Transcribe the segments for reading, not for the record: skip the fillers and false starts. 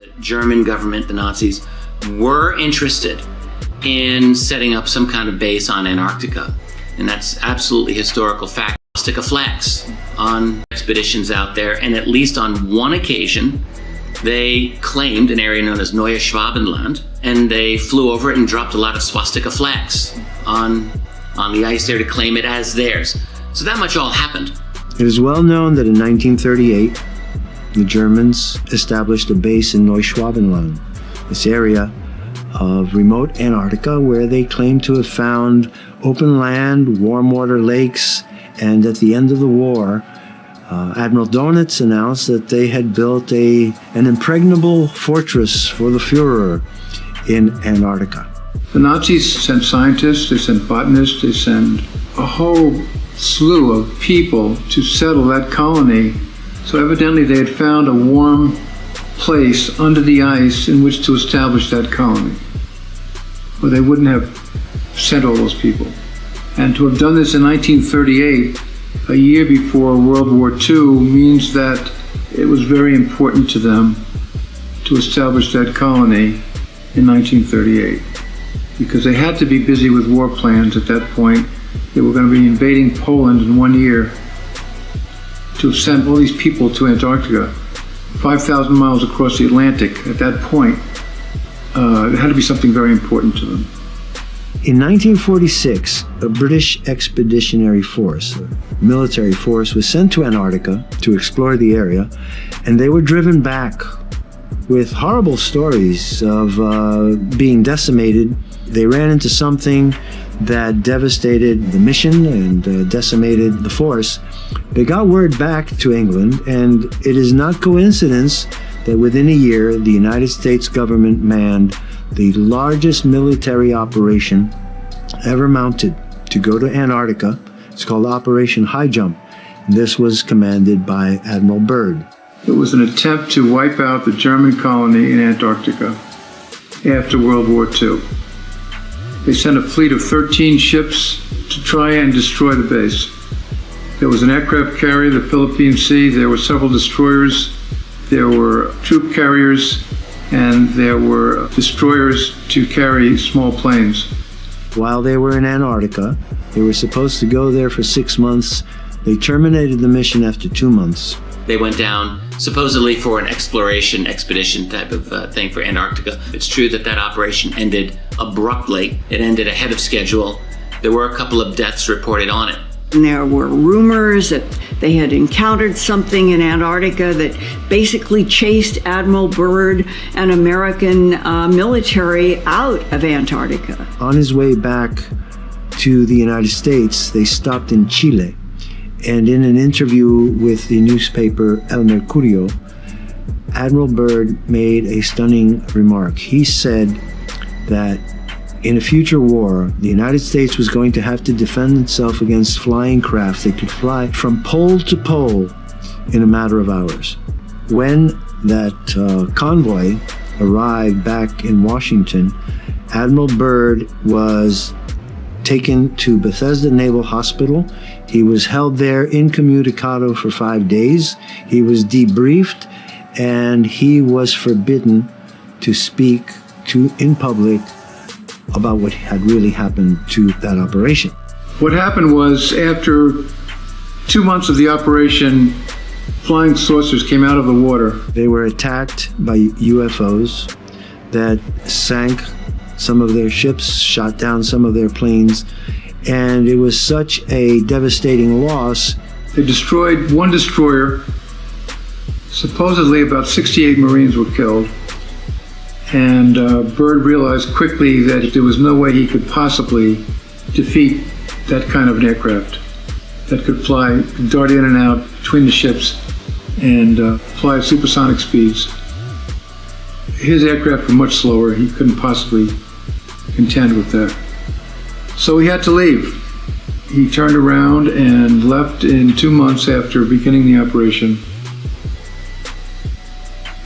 The German government, the Nazis, were interested in setting up some kind of base on Antarctica. And that's absolutely historical fact. Swastika flags on expeditions out there, and at least on one occasion, they claimed an area known as Neue Schwabenland, and they flew over it and dropped a lot of swastika flags on the ice there to claim it as theirs. So that much all happened. It is well known that in 1938, the Germans established a base in Neuschwabenland, this area of remote Antarctica where they claimed to have found open land, warm water lakes, and at the end of the war, Admiral Donitz announced that they had built an impregnable fortress for the Führer in Antarctica. The Nazis sent scientists, they sent botanists, they sent a whole slew of people to settle that colony. So evidently they had found a warm place under the ice in which to establish that colony, or they wouldn't have sent all those people. And to have done this in 1938, a year before World War II, means that it was very important to them to establish that colony in 1938, because they had to be busy with war plans at that point. They were going to be invading Poland in 1 year. To send all these people to Antarctica, 5,000 miles across the Atlantic at that point, it had to be something very important to them. In 1946, a British expeditionary force, a military force, was sent to Antarctica to explore the area, and they were driven back with horrible stories of being decimated. They ran into something that devastated the mission and decimated the force. They got word back to England, and it is not coincidence that within a year, the United States government manned the largest military operation ever mounted to go to Antarctica. It's called Operation High Jump. And this was commanded by Admiral Byrd. It was an attempt to wipe out the German colony in Antarctica after World War II. They sent a fleet of 13 ships to try and destroy the base. There was an aircraft carrier, the Philippine Sea. There were several destroyers. There were troop carriers, and there were destroyers to carry small planes. While they were in Antarctica, they were supposed to go there for 6 months. They terminated the mission after 2 months. They went down supposedly for an exploration expedition type of thing for Antarctica. It's true that that operation ended abruptly. It ended ahead of schedule. There were a couple of deaths reported on it. And there were rumors that they had encountered something in Antarctica that basically chased Admiral Byrd and American military out of Antarctica. On his way back to the United States, they stopped in Chile. And in an interview with the newspaper El Mercurio, Admiral Byrd made a stunning remark. He said that in a future war, the United States was going to have to defend itself against flying craft that could fly from pole to pole in a matter of hours. When that convoy arrived back in Washington, Admiral Byrd was taken to Bethesda Naval Hospital. He was held there incommunicado for 5 days. He was debriefed, and he was forbidden to speak in public about what had really happened to that operation. What happened was, after 2 months of the operation, flying saucers came out of the water. They were attacked by UFOs that sank some of their ships, shot down some of their planes, and it was such a devastating loss. They destroyed one destroyer. Supposedly about 68 Marines were killed. And Byrd realized quickly that there was no way he could possibly defeat that kind of an aircraft that could fly, dart in and out between the ships and fly at supersonic speeds. His aircraft were much slower. He couldn't possibly contend with that. So he had to leave. He turned around and left in 2 months after beginning the operation.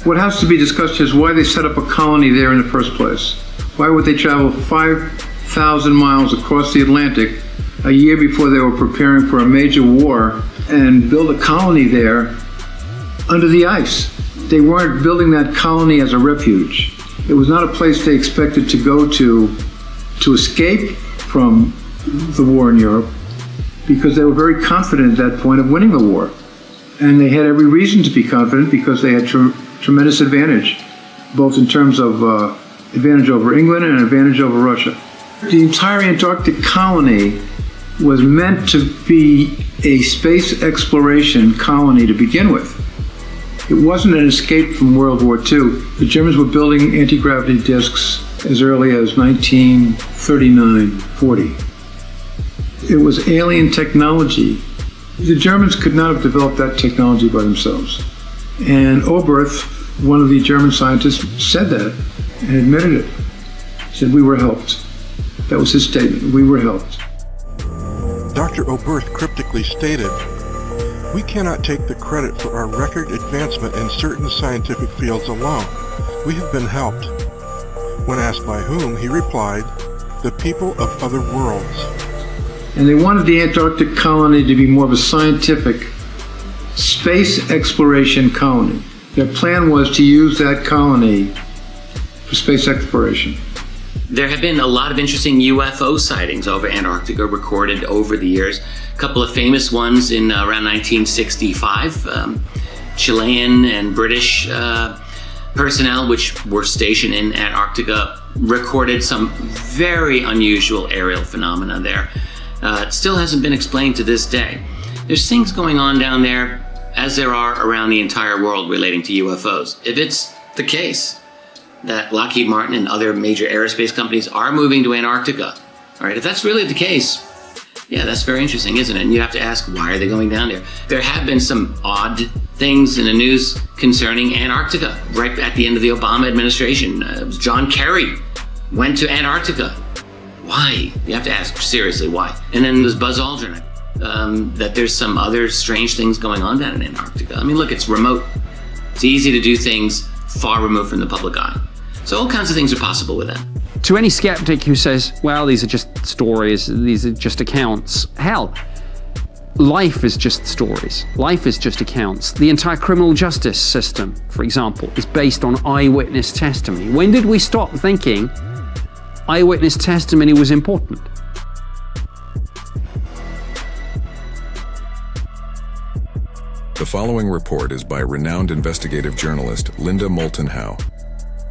What has to be discussed is why they set up a colony there in the first place. Why would they travel 5,000 miles across the Atlantic a year before they were preparing for a major war and build a colony there under the ice? They weren't building that colony as a refuge. It was not a place they expected to go to escape from the war in Europe, because they were very confident at that point of winning the war. And they had every reason to be confident because they had tremendous advantage, both in terms of advantage over England and advantage over Russia. The entire Antarctic colony was meant to be a space exploration colony to begin with. It wasn't an escape from World War II. The Germans were building anti-gravity discs as early as 1939-40. It was alien technology. The Germans could not have developed that technology by themselves. And Oberth, one of the German scientists, said that and admitted it. He said, "We were helped." That was his statement. We were helped. Dr. Oberth cryptically stated, "We cannot take the credit for our record advancement in certain scientific fields alone. We have been helped." When asked by whom, he replied, "The people of other worlds." And they wanted the Antarctic colony to be more of a scientific space exploration colony. Their plan was to use that colony for space exploration. There have been a lot of interesting UFO sightings over Antarctica recorded over the years. A couple of famous ones in around 1965. Chilean and British personnel, which were stationed in Antarctica, recorded some very unusual aerial phenomena there. It still hasn't been explained to this day. There's things going on down there, as there are around the entire world, relating to UFOs. If it's the case that Lockheed Martin and other major aerospace companies are moving to Antarctica, all right, if that's really the case, yeah, that's very interesting, isn't it? And you have to ask, why are they going down there? There have been some odd things in the news concerning Antarctica right at the end of the Obama administration. John Kerry went to Antarctica. Why? You have to ask seriously why. And then there's Buzz Aldrin, that there's some other strange things going on down in Antarctica. I mean, look, it's remote. It's easy to do things far removed from the public eye. So all kinds of things are possible with that. To any skeptic who says, well, these are just stories, these are just accounts, hell, life is just stories. Life is just accounts. The entire criminal justice system, for example, is based on eyewitness testimony. When did we stop thinking eyewitness testimony was important? The following report is by renowned investigative journalist Linda Moulton Howe.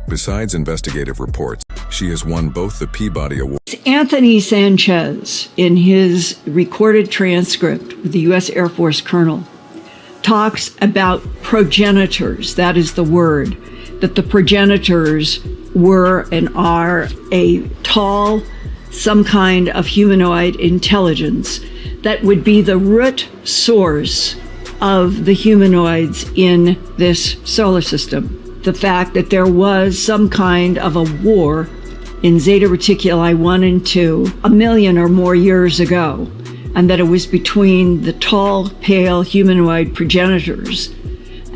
Besides investigative reports, she has won both the Peabody Award. Anthony Sanchez, in his recorded transcript with the U.S. Air Force colonel, talks about progenitors. That is the word, that the progenitors were and are a tall, some kind of humanoid intelligence that would be the root source of the humanoids in this solar system. The fact that there was some kind of a war in Zeta Reticuli 1 and 2 a million or more years ago, and that it was between the tall, pale humanoid progenitors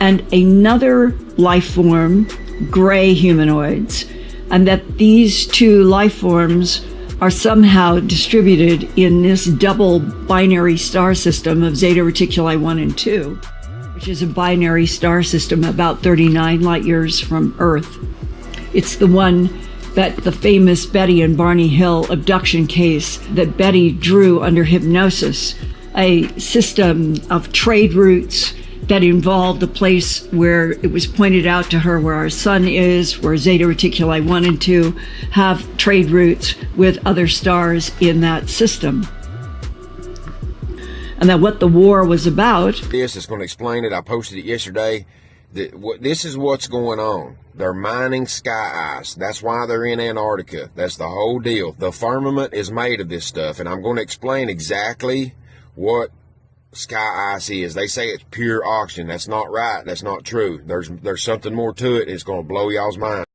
and another life form, gray humanoids, and that these two life forms are somehow distributed in this double binary star system of Zeta Reticuli 1 and 2, which is a binary star system about 39 light years from Earth. It's the one that the famous Betty and Barney Hill abduction case that Betty drew under hypnosis, a system of trade routes that involved a place where it was pointed out to her where our sun is, where Zeta Reticuli 1 and 2 have trade routes with other stars in that system. And that what the war was about. This is going to explain it. I posted it yesterday. This is what's going on. They're mining sky ice. That's why they're in Antarctica. That's the whole deal. The firmament is made of this stuff, and I'm going to explain exactly what sky ice is. They say it's pure oxygen. That's not right. That's not true. There's something more to it. It's going to blow y'all's mind.